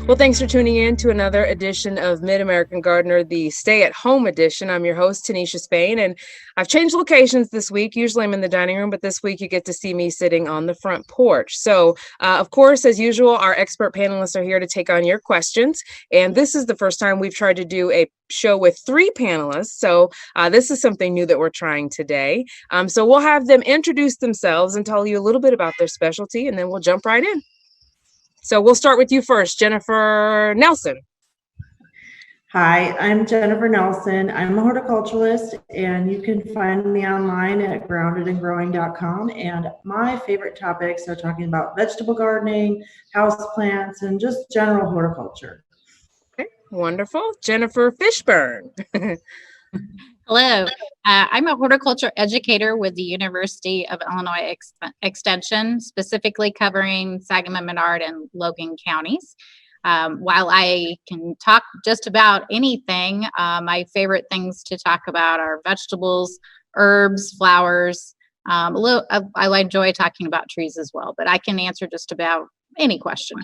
Well, thanks for tuning in to another edition of Mid-American Gardener, the stay-at-home edition. I'm your host, Tinisha Spain, and I've changed locations this week. Usually I'm in the dining room, but this week you get to see me sitting on the front porch. So, of course, as usual, our expert panelists are here to take on your questions, and this is the first time we've tried to do a show with 3 panelists, so this is something new that we're trying today. So we'll have them introduce themselves and tell you a little bit about their specialty, and then we'll jump right in. So we'll start with you first, Jennifer Nelson. Hi, I'm Jennifer Nelson. I'm a horticulturalist, and you can find me online at groundedandgrowing.com. And my favorite topics are talking about vegetable gardening, house plants, and just general horticulture. Okay, wonderful. Jennifer Fishburne. Hello, I'm a horticulture educator with the University of Illinois Extension, specifically covering Sangamon, Menard, and Logan counties. While I can talk just about anything, my favorite things to talk about are vegetables, herbs, flowers. I enjoy talking about trees as well, but I can answer just about any question.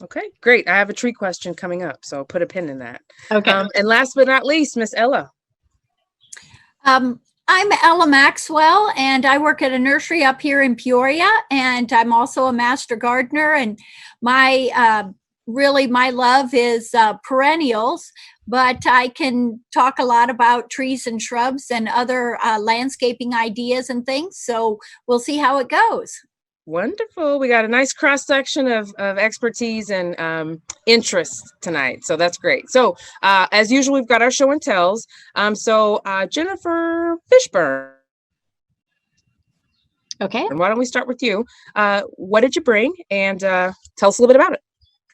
Okay, great. I have a tree question coming up, so put a pin in that. Okay. And last but not least, Miss Ella. I'm Ella Maxwell, and I work at a nursery up here in Peoria, and I'm also a master gardener. And my my love is perennials, but I can talk a lot about trees and shrubs and other landscaping ideas and things. So we'll see how it goes. Wonderful. We got a nice cross section of expertise and interests tonight. So that's great. So as usual, we've got our show and tells. So Jennifer Fishburne. Okay. And why don't we start with you? What did you bring? And tell us a little bit about it.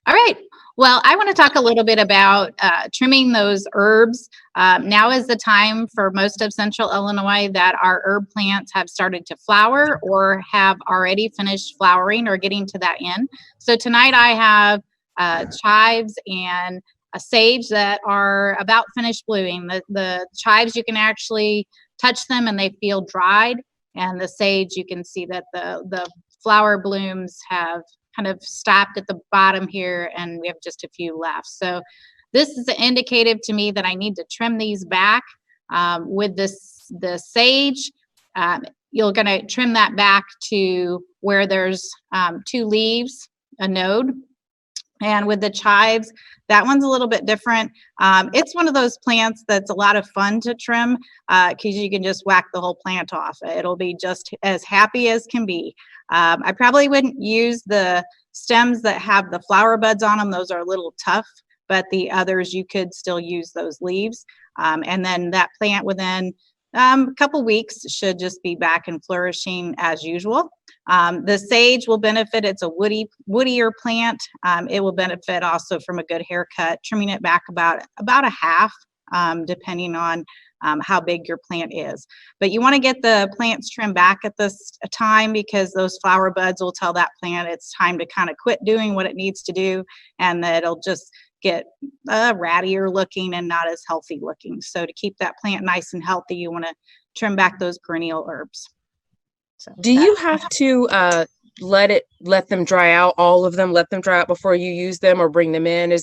All right. Well, I want to talk a little bit about trimming those herbs. Now is the time for most of central Illinois that our herb plants have started to flower or have already finished flowering or getting to that end. So tonight I have chives and a sage that are about finished blooming. The chives, you can actually touch them and they feel dried. And the sage, you can see that the flower blooms have kind of stopped at the bottom here, and we have just a few left. So this is indicative to me that I need to trim these back. With the sage, you're going to trim that back to where there's 2 leaves, a node. And with the chives, that one's a little bit different. It's one of those plants that's a lot of fun to trim because you can just whack the whole plant off. It'll be just as happy as can be. I probably wouldn't use the stems that have the flower buds on them. Those are a little tough, but the others, you could still use those leaves. And then that plant within a couple weeks should just be back and flourishing as usual. The sage will benefit. It's a woodier plant. It will benefit also from a good haircut, trimming it back about a half, depending on how big your plant is. But you want to get the plants trimmed back at this time because those flower buds will tell that plant it's time to kind of quit doing what it needs to do, and that it'll just get rattier looking and not as healthy looking. So to keep that plant nice and healthy, you want to trim back those perennial herbs. So do you have to let them dry out, all of them, let them dry out before you use them or bring them in?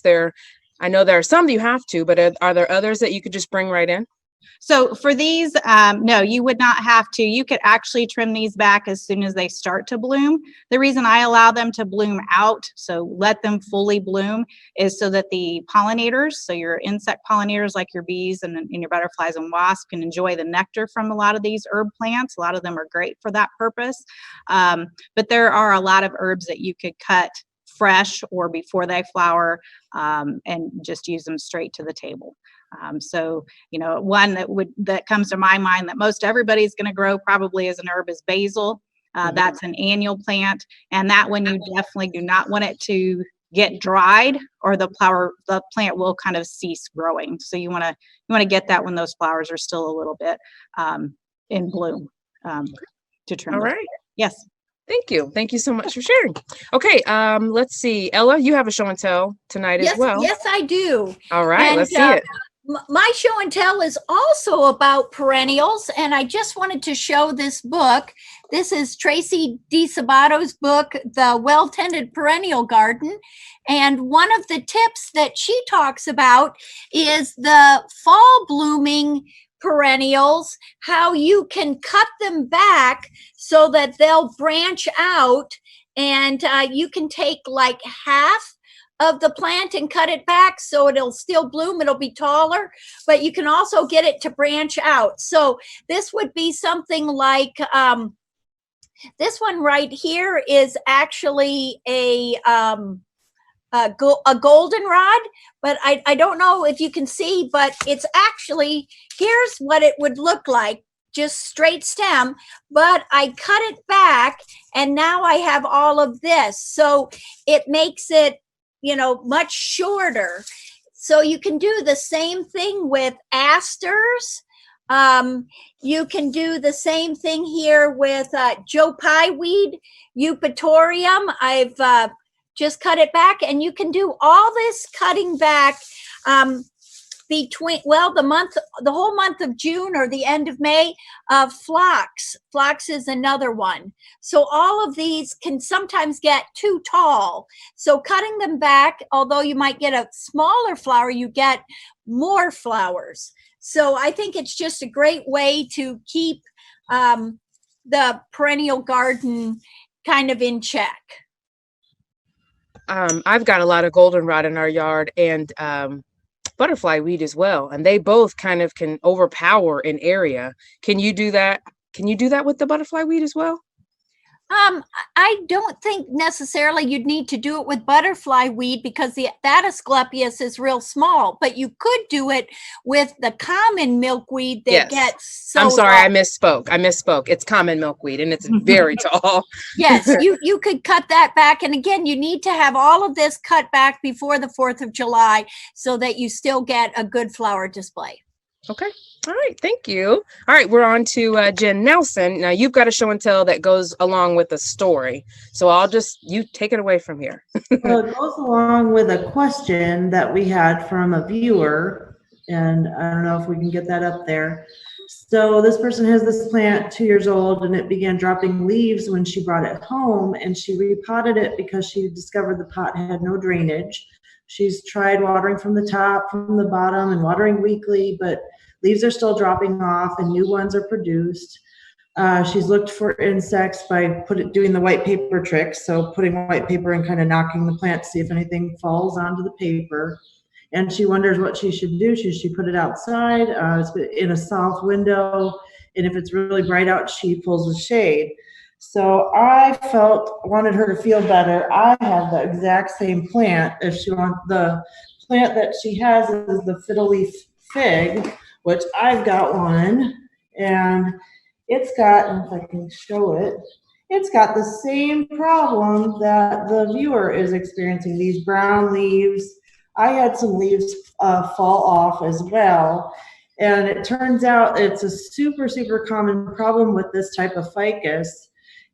I know there are some that you have to, but are there others that you could just bring right in? So for these, no, you would not have to. You could actually trim these back as soon as they start to bloom. The reason I allow them to bloom out, so let them fully bloom, is so that the pollinators, so your insect pollinators like your bees and your butterflies and wasps, can enjoy the nectar from a lot of these herb plants. A lot of them are great for that purpose. But there are a lot of herbs that you could cut fresh or before they flower and just use them straight to the table. So, one that comes to my mind that most everybody's going to grow probably as an herb is basil. That's an annual plant, and that one you definitely do not want it to get dried, or the plant will kind of cease growing. So you want to get that when those flowers are still a little bit in bloom to trim. All right. Yes. Thank you. Thank you so much for sharing. Okay, let's see. Ella, you have a show and tell tonight as well. Yes, I do. All right, let's see it. My show and tell is also about perennials, and I just wanted to show this book. This is Tracy DiSabato's book, The Well-Tended Perennial Garden, And one of the tips that she talks about is the fall blooming perennials, how you can cut them back so that they'll branch out, and you can take like half of the plant and cut it back so it'll still bloom, it'll be taller, but you can also get it to branch out. So this would be something like this one right here is actually a goldenrod, but I don't know if you can see, but it's actually, here's what it would look like, just straight stem, but I cut it back and now I have all of this. So it makes it, much shorter. So you can do the same thing with asters. You can do the same thing here with Joe Pye weed, eupatorium. I've just cut it back, and you can do all this cutting back between, the whole month of June or the end of May. Phlox is another one. So all of these can sometimes get too tall. So cutting them back, although you might get a smaller flower, you get more flowers. So I think it's just a great way to keep the perennial garden kind of in check. I've got a lot of goldenrod in our yard, and butterfly weed as well, and they both kind of can overpower an area. Can you do that? Can you do that with the butterfly weed as well? I don't think necessarily you'd need to do it with butterfly weed because that Asclepias is real small, but you could do it with the common milkweed that gets so I'm sorry, tall. I misspoke. It's common milkweed, and it's very tall. Yes, you could cut that back. And again, you need to have all of this cut back before the 4th of July so that you still get a good flower display. Okay. All right. Thank you. All right. We're on to Jen Nelson. Now you've got a show and tell that goes along with a story. So you take it away from here. Well, it goes along with a question that we had from a viewer, and I don't know if we can get that up there. So this person has this plant 2 years old, and it began dropping leaves when she brought it home, and she repotted it because she discovered the pot had no drainage. She's tried watering from the top, from the bottom, and watering weekly, but leaves are still dropping off and new ones are produced. She's looked for insects by doing the white paper trick. So putting white paper and kind of knocking the plant to see if anything falls onto the paper. And she wonders what she should do. Should she put it outside? It's in a south window. And if it's really bright out, she pulls the shade. So I wanted her to feel better. I have the exact same plant. If she wants, the plant that she has is the fiddle leaf fig, which I've got one, and it's got, and if I can show it, it's got the same problem that the viewer is experiencing, these brown leaves. I had some leaves fall off as well, and it turns out it's a super, super common problem with this type of ficus.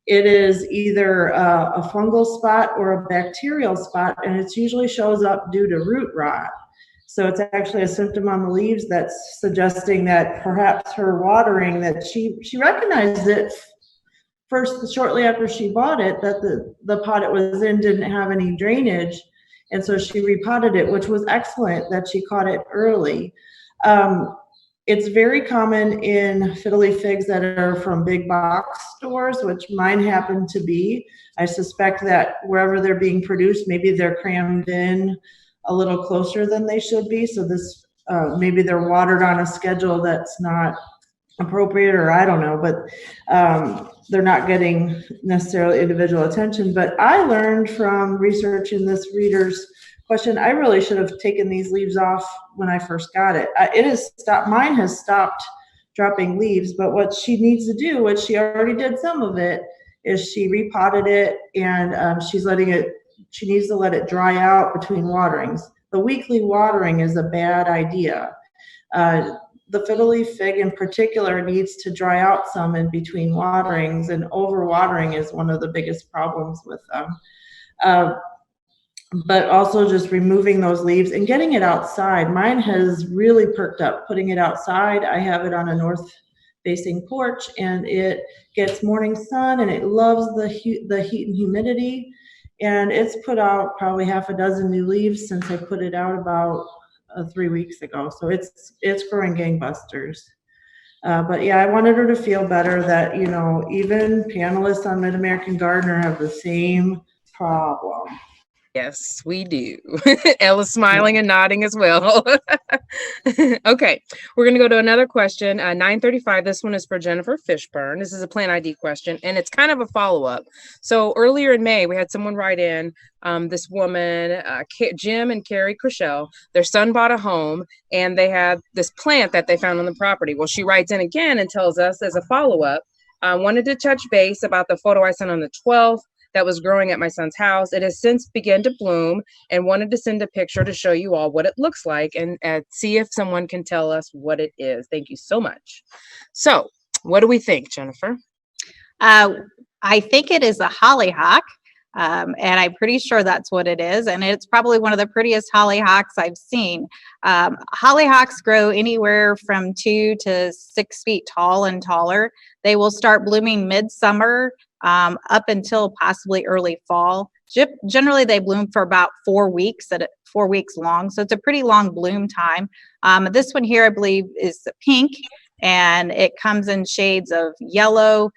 It is either a fungal spot or a bacterial spot, and it usually shows up due to root rot. So it's actually a symptom on the leaves that's suggesting that perhaps her watering, that she recognized it first shortly after she bought it, that the pot it was in didn't have any drainage. And so she repotted it, which was excellent that she caught it early. It's very common in fiddle leaf figs that are from big box stores, which mine happen to be. I suspect that wherever they're being produced, maybe they're crammed in a little closer than they should be. So this, maybe they're watered on a schedule that's not appropriate, or I don't know, but they're not getting necessarily individual attention. But I learned from researching this reader's question, I really should have taken these leaves off when I first got it. It has stopped, mine has stopped dropping leaves, but what she needs to do, which she already did some of it, is she repotted it, and she needs to let it dry out between waterings. The weekly watering is a bad idea. The fiddle leaf fig in particular needs to dry out some in between waterings, and overwatering is one of the biggest problems with them. But also just removing those leaves and getting it outside. Mine has really perked up putting it outside. I have it on a north facing porch, and it gets morning sun, and it loves the heat and humidity. and it's put out probably half a dozen new leaves since I put it out about 3 weeks ago. So it's growing gangbusters. But yeah, I wanted her to feel better that, you know, even panelists on Mid-American Gardener have the same problem. Yes, we do. Ella's smiling and nodding as well. Okay, we're going to go to another question. 935. This one is for Jennifer Fishburne. This is a plant ID question, and it's kind of a follow-up. So earlier in May, we had someone write in, this woman, Jim and Carrie Chriselle. Their son bought a home, and they had this plant that they found on the property. Well, she writes in again and tells us as a follow-up, wanted to touch base about the photo I sent on the 12th. That was growing at my son's house. It has since begun to bloom, and wanted to send a picture to show you all what it looks like and see if someone can tell us what it is. Thank you so much. So what do we think, Jennifer? I think it is a hollyhock, and I'm pretty sure that's what it is. And it's probably one of the prettiest hollyhocks I've seen. Hollyhocks grow anywhere from 2 to 6 feet tall and taller. They will start blooming midsummer up until possibly early fall. Generally, they bloom for about 4 weeks, 4 weeks long. So it's a pretty long bloom time. This one here, I believe, is pink, and it comes in shades of yellow,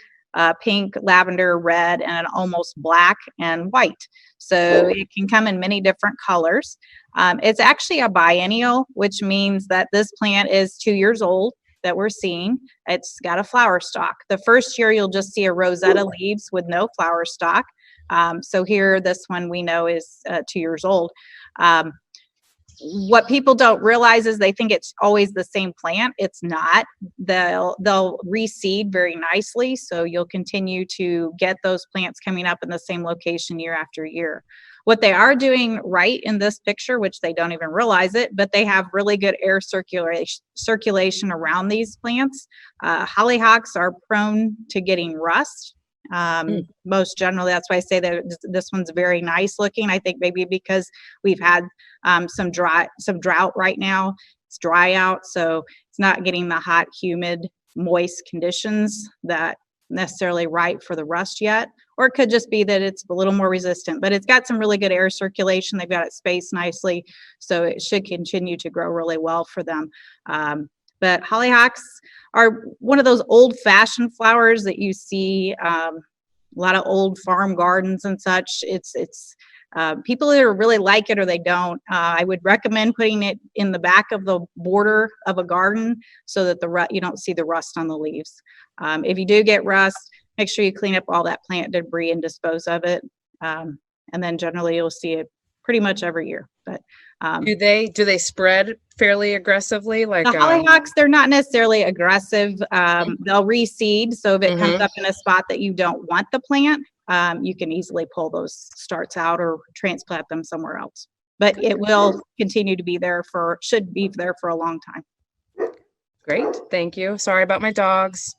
pink, lavender, red, and almost black and white. So it can come in many different colors. It's actually a biennial, which means that this plant is 2 years old that we're seeing. It's got a flower stalk. The first year you'll just see a rosette of leaves with no flower stalk. So here, this one we know is 2 years old. What people don't realize is they think it's always the same plant. It's not. They'll reseed very nicely, so you'll continue to get those plants coming up in the same location year after year. What they are doing right in this picture, which they don't even realize it, but they have really good air circulation around these plants. Hollyhocks are prone to getting rust. Most generally, that's why I say that this one's very nice looking. I think maybe because we've had some drought right now. It's dry out, so it's not getting the hot, humid, moist conditions that necessarily right for the rust yet. Or it could just be that it's a little more resistant, but it's got some really good air circulation. They've got it spaced nicely, so it should continue to grow really well for them. But hollyhocks are one of those old-fashioned flowers that you see a lot of old farm gardens and such. It's people either really like it or they don't. I would recommend putting it in the back of the border of a garden so that you don't see the rust on the leaves. If you do get rust, make sure you clean up all that plant debris and dispose of it. And then generally you'll see it pretty much every year. But do they spread fairly aggressively? Like the hollyhocks, they're not necessarily aggressive. They'll reseed. So if it comes up in a spot that you don't want the plant, you can easily pull those starts out or transplant them somewhere else. But it will continue to be there should be there for a long time. Great, thank you. Sorry about my dogs.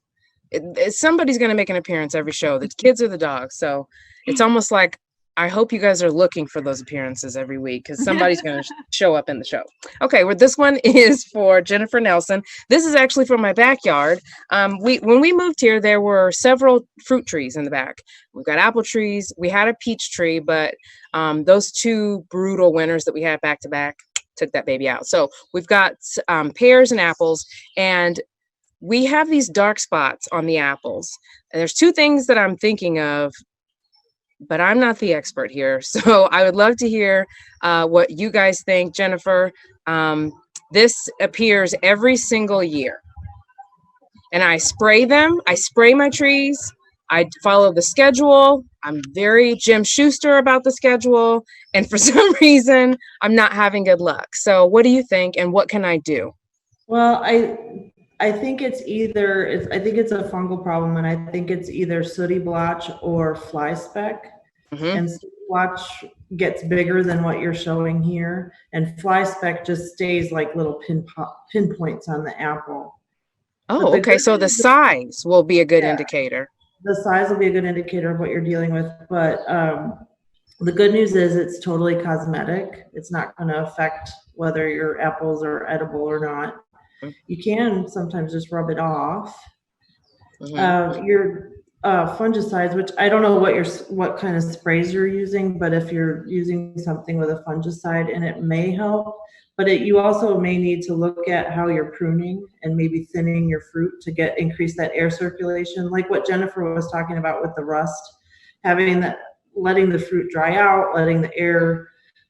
Somebody's going to make an appearance every show. The kids or the dogs. So it's almost like I hope you guys are looking for those appearances every week because somebody's going to show up in the show. Okay, well, this one is for Jennifer Nelson. This is actually from my backyard. When we moved here, there were several fruit trees in the back. We've got apple trees. We had a peach tree, but those 2 brutal winters that we had back to back took that baby out. So we've got pears and apples, and we have these dark spots on the apples. And there's 2 things that I'm thinking of, but I'm not the expert here. So I would love to hear what you guys think. Jennifer, this appears every single year. And I spray them. I spray my trees. I follow the schedule. I'm very Jim Schuster about the schedule. And for some reason, I'm not having good luck. So what do you think? And what can I do? Well, I think it's a fungal problem, and I think it's either sooty blotch or fly speck. And sooty blotch gets bigger than what you're showing here, and fly speck just stays like little pinpoints on the apple. Oh, okay. So the size will be a good indicator. The size will be a good indicator of what you're dealing with, but the good news is it's totally cosmetic. It's not going to affect whether your apples are edible or not. You can sometimes just rub it off. fungicides, which I don't know what kind of sprays you're using, but if you're using something with a fungicide, and it may help, but you also may need to look at how you're pruning and maybe thinning your fruit to increase that air circulation, like what Jennifer was talking about with the rust, letting the fruit dry out, letting the air,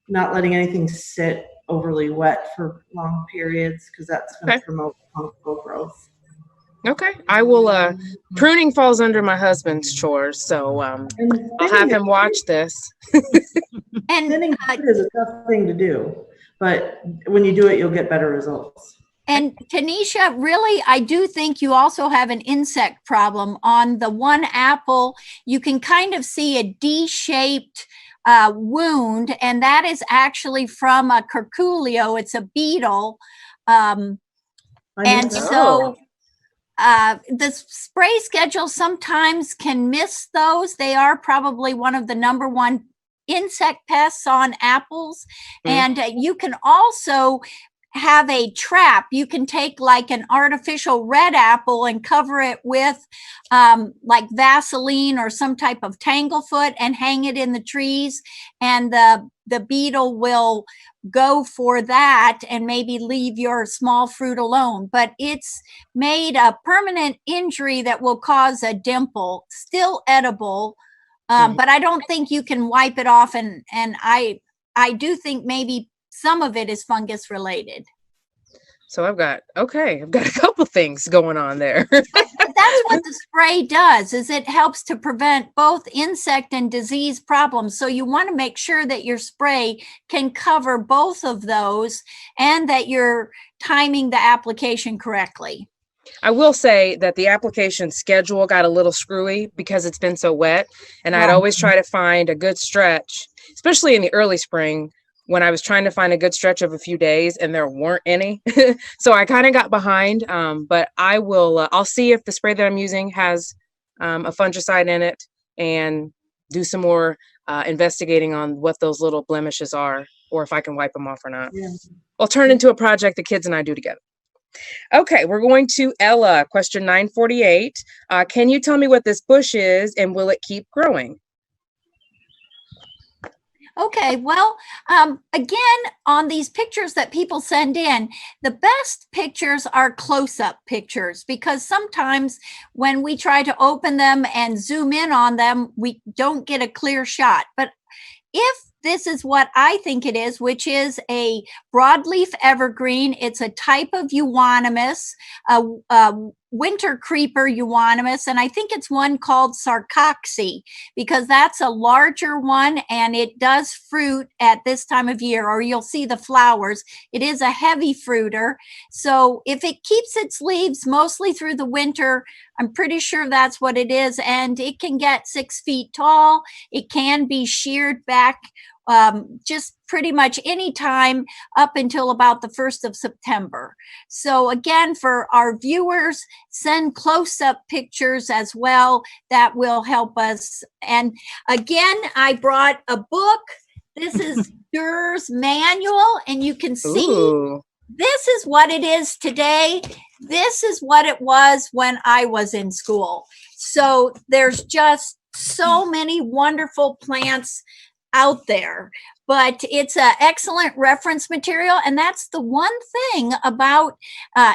not letting anything sit overly wet for long periods, because that's going to promote fungal growth. Okay, I will. Pruning falls under my husband's chores, so I'll have him watch this. And thinning is a tough thing to do, but when you do it, you'll get better results. And Tanisha, really, I do think you also have an insect problem. On the one apple, you can kind of see a D-shaped wound, and that is actually from a curculio. It's a beetle. And so the spray schedule sometimes can miss those. They are probably one of the number one insect pests on apples. And you can also have a trap. You can take like an artificial red apple and cover it with like Vaseline or some type of tanglefoot and hang it in the trees, and the beetle will go for that and maybe leave your small fruit alone. But it's made a permanent injury that will cause a dimple, still edible, but I don't think you can wipe it off, and I do think maybe some of it is fungus related. So I've got a couple things going on there. That's what the spray does, is it helps to prevent both insect and disease problems. So you want to make sure that your spray can cover both of those and that you're timing the application correctly. I will say that the application schedule got a little screwy because it's been so wet, and I'd always try to find a good stretch, especially in the early spring, when I was trying to find a good stretch of a few days and there weren't any. So I kind of got behind, but I'll see if the spray that I'm using has a fungicide in it and do some more investigating on what those little blemishes are, or if I can wipe them off or not. Yeah. I'll turn into a project the kids and I do together. Okay, we're going to Ella, question 948. Can you tell me what this bush is and will it keep growing? Okay, well, again, on these pictures that people send in, the best pictures are close-up pictures, because sometimes when we try to open them and zoom in on them, we don't get a clear shot. But if this is what I think it is, which is a broadleaf evergreen, it's a type of euonymus, a winter creeper euonymus, and I think it's one called sarcoxy, because that's a larger one and it does fruit at this time of year, or you'll see the flowers. It is a heavy fruiter. So if it keeps its leaves mostly through the winter, I'm pretty sure that's what it is. And it can get 6 feet tall. It can be sheared back just pretty much any time up until about the 1st of September. So again, for our viewers, send close-up pictures as well. That will help us. And again, I brought a book. This is Durr's manual, and you can see this is what it is today. This is what it was when I was in school. So there's just so many wonderful plants out there, but it's an excellent reference material. And that's the one thing about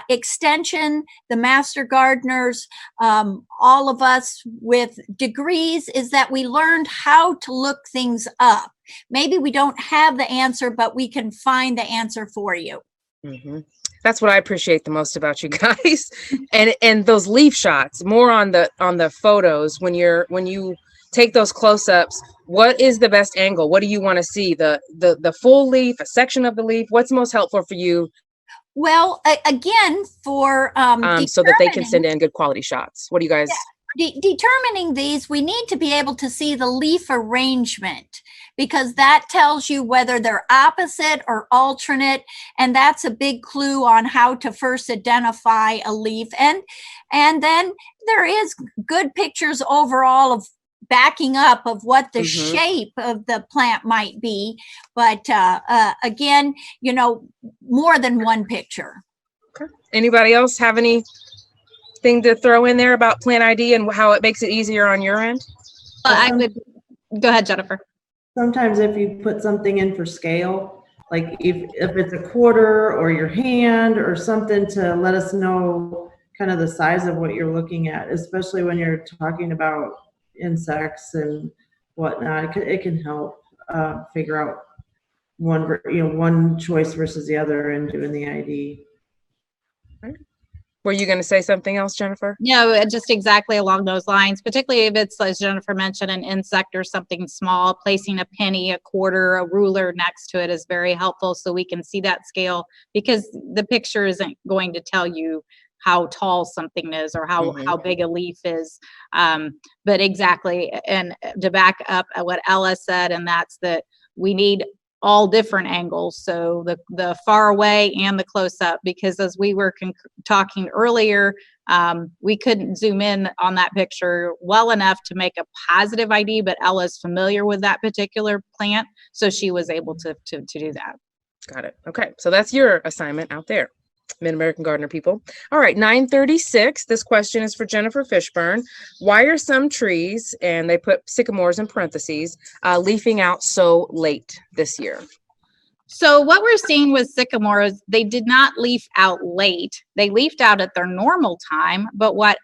extension, the master gardeners, all of us with degrees, is that we learned how to look things up. Maybe we don't have the answer, but we can find the answer for you. Mm-hmm. That's what I appreciate the most about you guys. and those leaf shots, more on the photos, when you take those close-ups, what is the best angle? What do you want to see? The full leaf, a section of the leaf? What's most helpful for you? Well, again, for so that they can send in good quality shots. What do you guys? Determining these, we need to be able to see the leaf arrangement, because that tells you whether they're opposite or alternate, and that's a big clue on how to first identify a leaf. And then there is good pictures overall of backing up of what the shape of the plant might be, but again, more than one picture. Okay. Anybody else have any thing to throw in there about plant ID and how it makes it easier on your end? Well, I would go ahead, Jennifer. Sometimes if you put something in for scale, like if it's a quarter or your hand or something to let us know kind of the size of what you're looking at, especially when you're talking about insects and whatnot, it can help figure out one choice versus the other and doing the ID. Were you going to say something else, Jennifer? No, just exactly along those lines, particularly if it's, as Jennifer mentioned, an insect or something small, placing a penny, a quarter, a ruler next to it is very helpful so we can see that scale, because the picture isn't going to tell you how tall something is or how big a leaf is. But exactly, and to back up what Ella said, and that's that we need all different angles, so the far away and the close up, because as we were talking earlier, we couldn't zoom in on that picture well enough to make a positive ID, but Ella's familiar with that particular plant, so she was able to do that. Got it. Okay, so that's your assignment out there, Mid-American Gardener people. All right, 936. This question is for Jennifer Fishburne. Why are some trees, and they put sycamores in parentheses, leafing out so late this year? So what we're seeing with sycamores, they did not leaf out late. They leafed out at their normal time, but what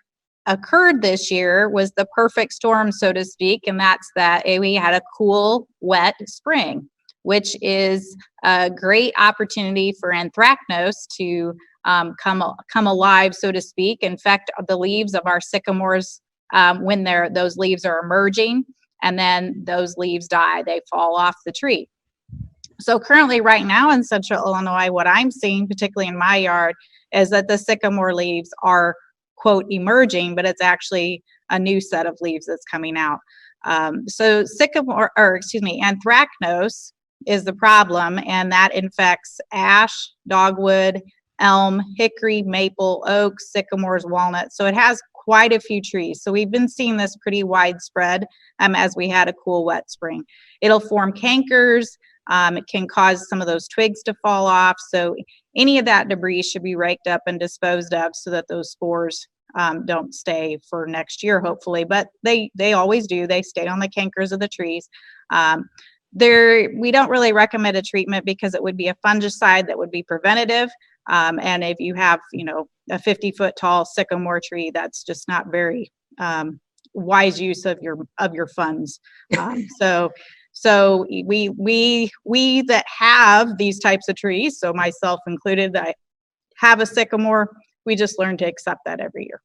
occurred this year was the perfect storm, so to speak, and that's that we had a cool, wet spring, which is a great opportunity for anthracnose to come alive, so to speak, infect the leaves of our sycamores when those leaves are emerging, and then those leaves die, they fall off the tree. So currently right now in Central Illinois, what I'm seeing, particularly in my yard, is that the sycamore leaves are, quote, emerging, but it's actually a new set of leaves that's coming out. So anthracnose is the problem, and that infects ash, dogwood, elm, hickory, maple, oak, sycamores, walnuts. So it has quite a few trees. So we've been seeing this pretty widespread as we had a cool, wet spring. It'll form cankers. It can cause some of those twigs to fall off. So any of that debris should be raked up and disposed of so that those spores don't stay for next year, hopefully. But they always do. They stay on the cankers of the trees. We don't really recommend a treatment because it would be a fungicide that would be preventative. And if you have, a 50-foot tall sycamore tree, that's just not very wise use of your funds. So we that have these types of trees, so myself included, I have a sycamore, we just learn to accept that every year.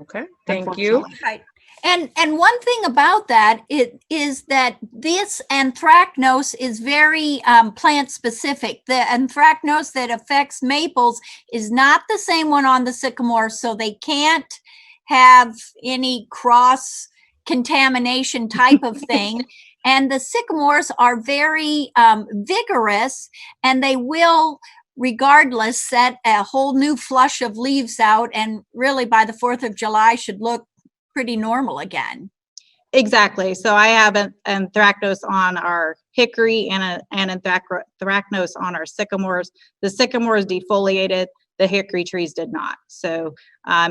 Okay, thank you. Right. And one thing about that is that this anthracnose is very plant specific. The anthracnose that affects maples is not the same one on the sycamore, so they can't have any cross contamination type of thing. And the sycamores are very vigorous, and they will, regardless, set a whole new flush of leaves out, and really by the 4th of July should look pretty normal again. Exactly. So I have an anthracnose on our hickory and an anthracnose on our sycamores. The sycamores defoliated, the hickory trees did not. So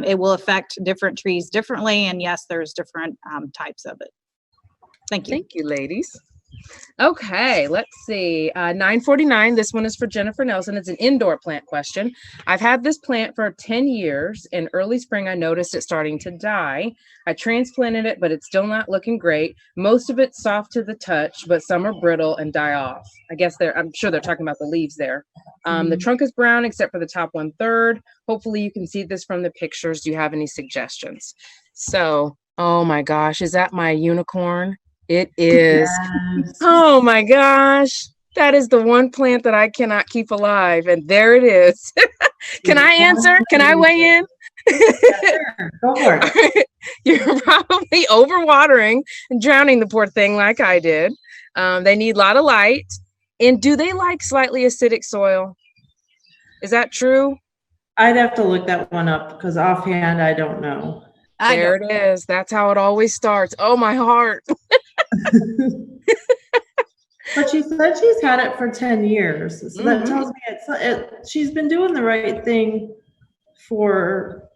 it will affect different trees differently, and yes, there's different types of it. Thank you. Thank you, ladies. Okay, let's see. 949. This one is for Jennifer Nelson. It's an indoor plant question. I've had this plant for 10 years. In early spring, I noticed it starting to die. I transplanted it, but it's still not looking great. Most of it's soft to the touch, but some are brittle and die off. I'm sure they're talking about the leaves there. The trunk is brown except for the top 1/3. Hopefully you can see this from the pictures. Do you have any suggestions? So, oh my gosh, is that my unicorn? It is. Yes. Oh my gosh. That is the one plant that I cannot keep alive. And there it is. Can I answer? Can I weigh in? Sure. Go for it. You're probably overwatering and drowning the poor thing like I did. They need a lot of light. And do they like slightly acidic soil? Is that true? I'd have to look that one up because offhand, I don't know. There it is. That's how it always starts. Oh, my heart. But she said she's had it for 10 years. So that tells me she's been doing the right thing for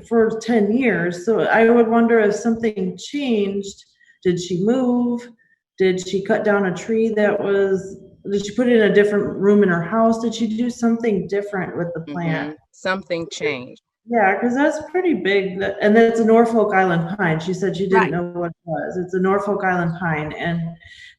for 10 years. So I would wonder if something changed. Did she move? Did she cut down a tree did she put it in a different room in her house? Did she do something different with the plant? Something changed. Yeah, because that's pretty big. And that's a Norfolk Island pine. She said she didn't Right. know what it was. It's a Norfolk Island pine. And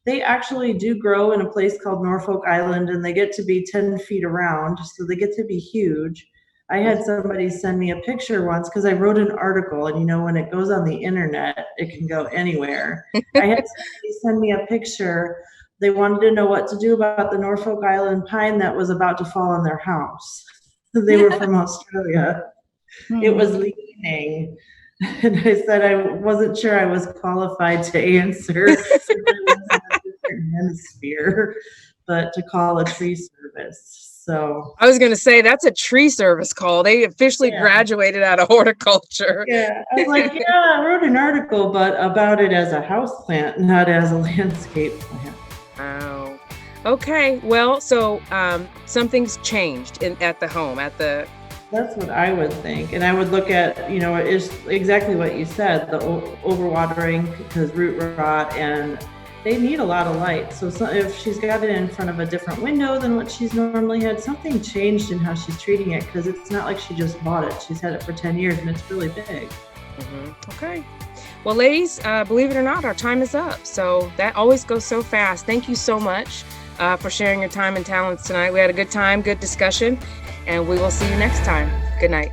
they actually do grow in a place called Norfolk Island, and they get to be 10 feet around. So they get to be huge. I had somebody send me a picture once because I wrote an article, and when it goes on the internet, it can go anywhere. I had somebody send me a picture. They wanted to know what to do about the Norfolk Island pine that was about to fall on their house. They were from Australia. It was leaning. And I said I wasn't sure I was qualified to answer. Since I was in a different hemisphere, but to call a tree service. So I was going to say that's a tree service call. They officially graduated out of horticulture. yeah, I was like, yeah, I wrote an article, but about it as a house plant, not as a landscape plant. Wow. Okay. Well, so something's changed at the home, That's what I would think. And I would look at, it's exactly what you said, the overwatering because root rot, and they need a lot of light. So if she's got it in front of a different window than what she's normally had, something changed in how she's treating it, because it's not like she just bought it. She's had it for 10 years and it's really big. Okay. Well, ladies, believe it or not, our time is up. So that always goes so fast. Thank you so much for sharing your time and talents tonight. We had a good time, good discussion, and we will see you next time. Good night.